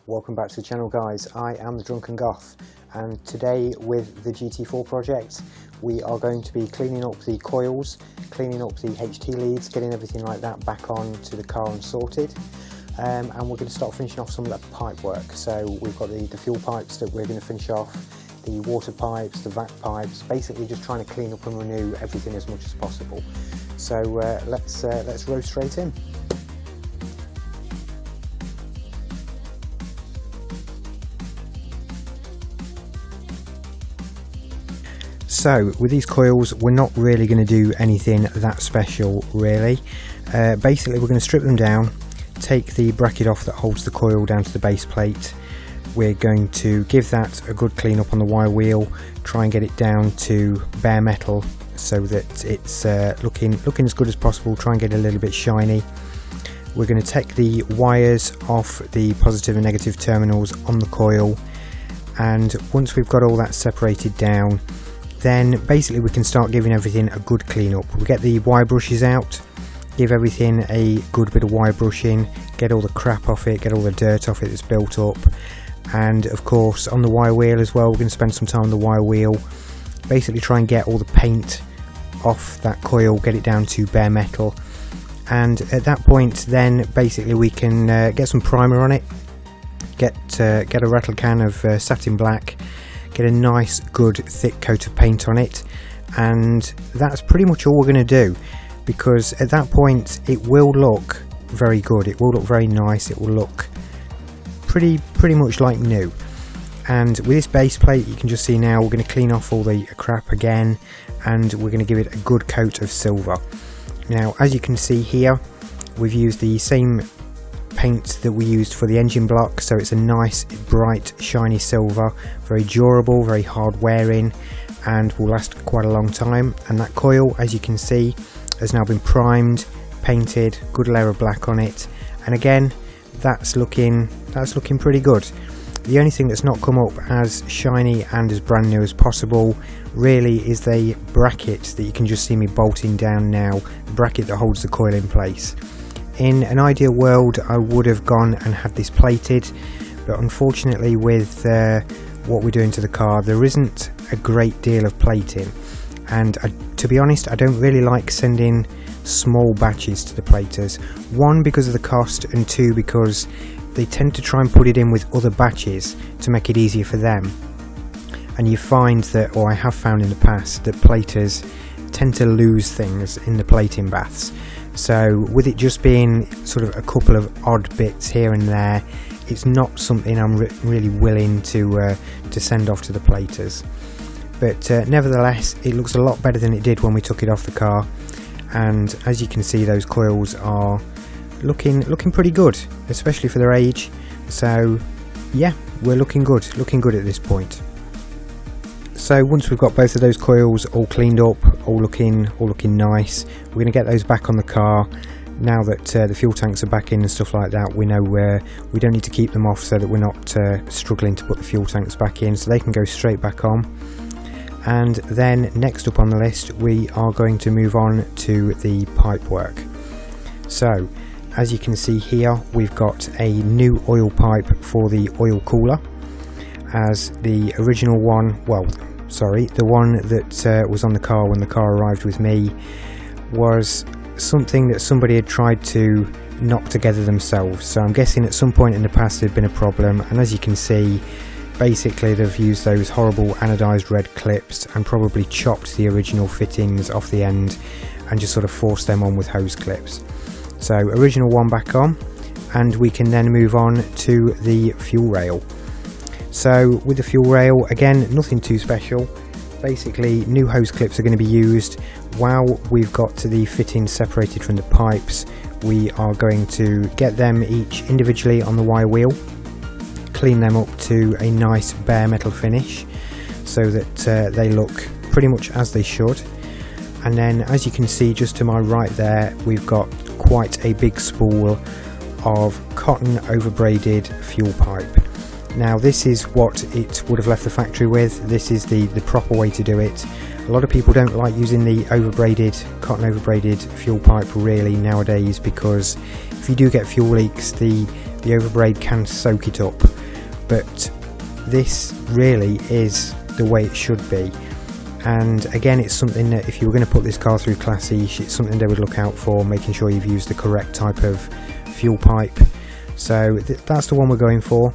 welcome back to the channel guys. I am the Drunken Goth, and today with the GT4 project we are going to be cleaning up the coils, cleaning up the HT leads, getting everything like that back on to the car and sorted, and we're going to start finishing off some of that pipe work. So we've got the fuel pipes that we're going to finish off, the water pipes, the vac pipes, basically just trying to clean up and renew everything as much as possible. So let's row straight in. So with these coils we're not really going to do anything that special really. Basically we're going to strip them down, take the bracket off that holds the coil down to the base plate. We're going to give that a good clean up on the wire wheel, try and get it down to bare metal so that it's looking as good as possible, try and get it a little bit shiny. We're going to take the wires off the positive and negative terminals on the coil, and once we've got all that separated down, then basically we can start giving everything a good clean up. We get the wire brushes out, give everything a good bit of wire brushing, get all the crap off it, get all the dirt off it that's built up, and of course on the wire wheel as well we're going to spend some time on the wire wheel, basically try and get all the paint off that coil, get it down to bare metal, and at that point then basically we can get some primer on it, get a rattle can of satin black, get a nice good thick coat of paint on it, and that's pretty much all we're going to do, because at that point it will look very good, it will look very nice, it will look pretty much like new. And with this base plate you can just see now we're going to clean off all the crap again, and we're going to give it a good coat of silver. Now as you can see here we've used the same paint that we used for the engine block, so it's a nice bright shiny silver, very durable, very hard wearing, and will last quite a long time. And that coil, as you can see, has now been primed, painted, good layer of black on it, and again that's looking pretty good. The only thing that's not come up as shiny and as brand new as possible really is the bracket that you can just see me bolting down now, the bracket that holds the coil in place. In an ideal world I would have gone and had this plated, but unfortunately with what we're doing to the car there isn't a great deal of plating, and to be honest I don't really like sending small batches to the platers. One, because of the cost, and two, because they tend to try and put it in with other batches to make it easier for them, and you find that, or I have found in the past, that platers tend to lose things in the plating baths. So with it just being sort of a couple of odd bits here and there, it's not something I'm really willing to send off to the platers. But nevertheless it looks a lot better than it did when we took it off the car, and as you can see those coils are looking pretty good, especially for their age. So yeah, we're looking good at this point. So once we've got both of those coils all cleaned up, all looking nice, we're going to get those back on the car. Now that the fuel tanks are back in and stuff like that, we know we don't need to keep them off, so that we're not struggling to put the fuel tanks back in, so they can go straight back on. And then next up on the list we are going to move on to the pipe work. So as you can see here we've got a new oil pipe for the oil cooler, as the original one, the one that was on the car when the car arrived with me was something that somebody had tried to knock together themselves. So I'm guessing at some point in the past there'd been a problem, and as you can see basically they've used those horrible anodized red clips and probably chopped the original fittings off the end and just sort of forced them on with hose clips. So original one back on, and we can then move on to the fuel rail. So with the fuel rail, again nothing too special, basically new hose clips are going to be used. While we've got the fittings separated from the pipes, we are going to get them each individually on the wire wheel, clean them up to a nice bare metal finish so that they look pretty much as they should. And then as you can see just to my right there we've got quite a big spool of cotton overbraided fuel pipe. Now this is what it would have left the factory with. This is the proper way to do it. A lot of people don't like using the cotton overbraided fuel pipe really nowadays, because if you do get fuel leaks the the overbraid can soak it up, but this really is the way it should be. And again, it's something that if you were going to put this car through Class E, it's something they would look out for, making sure you've used the correct type of fuel pipe. So that's the one we're going for.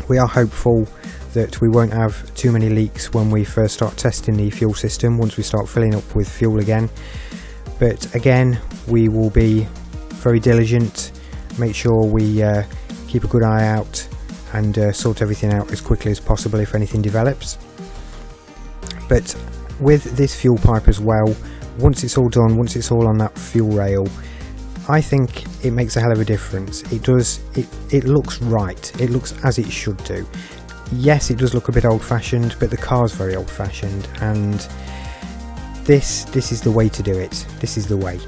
We are hopeful that we won't have too many leaks when we first start testing the fuel system, once we start filling up with fuel again. But again, we will be very diligent, make sure we keep a good eye out and sort everything out as quickly as possible if anything develops. But with this fuel pipe as well, once it's all done, once it's all on that fuel rail, I think it makes a hell of a difference. It looks right, it looks as it should do. Yes, it does look a bit old-fashioned, but the car's very old-fashioned, and this is the way to do it. This is the way.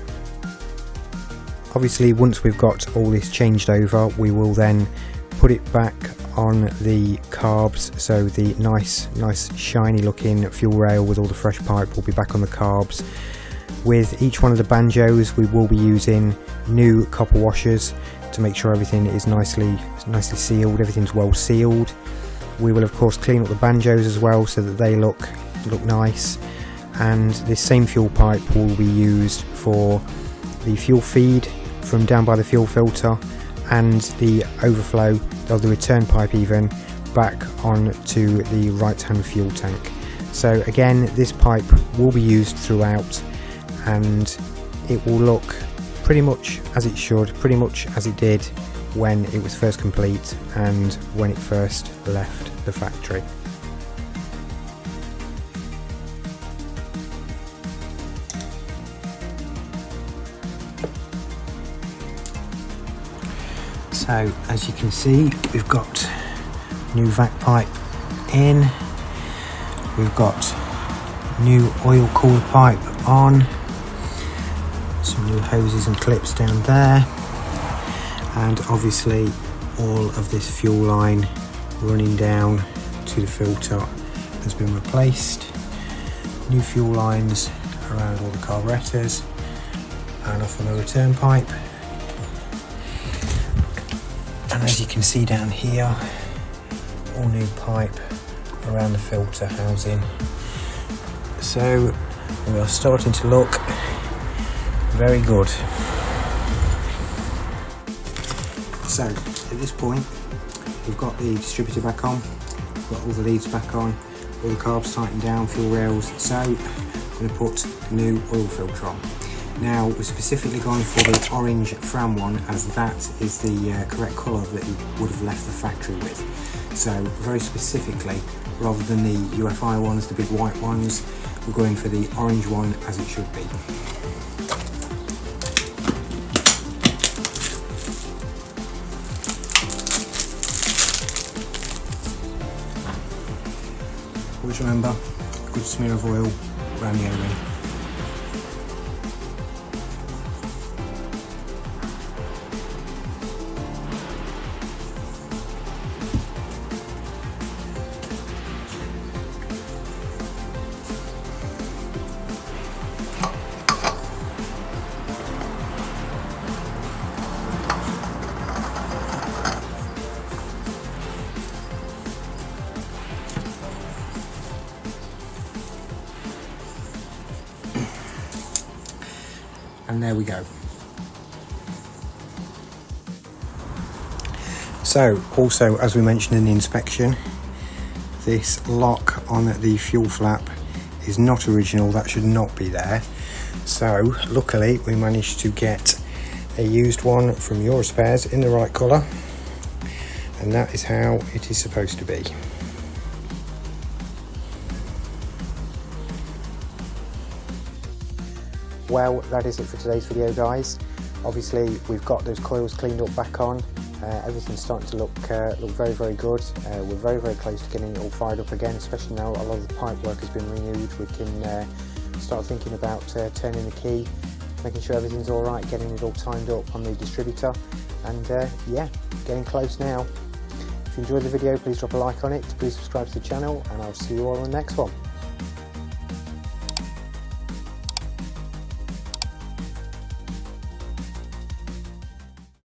Obviously, once we've got all this changed over, we will then put it back on the carbs, so the nice shiny looking fuel rail with all the fresh pipe will be back on the carbs. With each one of the banjos, we will be using new copper washers to make sure everything is nicely sealed, everything's well sealed. We will of course clean up the banjos as well so that they look nice, and this same fuel pipe will be used for the fuel feed from down by the fuel filter, and the overflow of the return pipe even back onto the right hand fuel tank. So again, this pipe will be used throughout, and it will look pretty much as it should, pretty much as it did when it was first complete and when it first left the factory. So as you can see, we've got new vac pipe in, we've got new oil cooler pipe on, some new hoses and clips down there, and obviously all of this fuel line running down to the filter has been replaced. New fuel lines around all the carburetors and off on the return pipe. And as you can see down here, all new pipe around the filter housing. So we are starting to look very good. So at this point, we've got the distributor back on, we've got all the leads back on, all the carbs tightened down, fuel rails. So I'm going to put the new oil filter on. Now we're specifically going for the orange Fram one, as that is the correct colour that you would have left the factory with. So very specifically, rather than the UFI ones, the big white ones, we're going for the orange one as it should be. Always remember, a good smear of oil around the O-ring. And there we go. So also, as we mentioned in the inspection, this lock on the fuel flap is not original, that should not be there. So luckily we managed to get a used one from Eurospares in the right colour, and that is how it is supposed to be. Well, that is it for today's video, guys. Obviously we've got those coils cleaned up back on, everything's starting to look very, very good. We're very, very close to getting it all fired up again, especially now a lot of the pipe work has been renewed. We can start thinking about turning the key, making sure everything's alright, getting it all timed up on the distributor, and yeah, getting close now. If you enjoyed the video, please drop a like on it, please subscribe to the channel, and I'll see you all on the next one.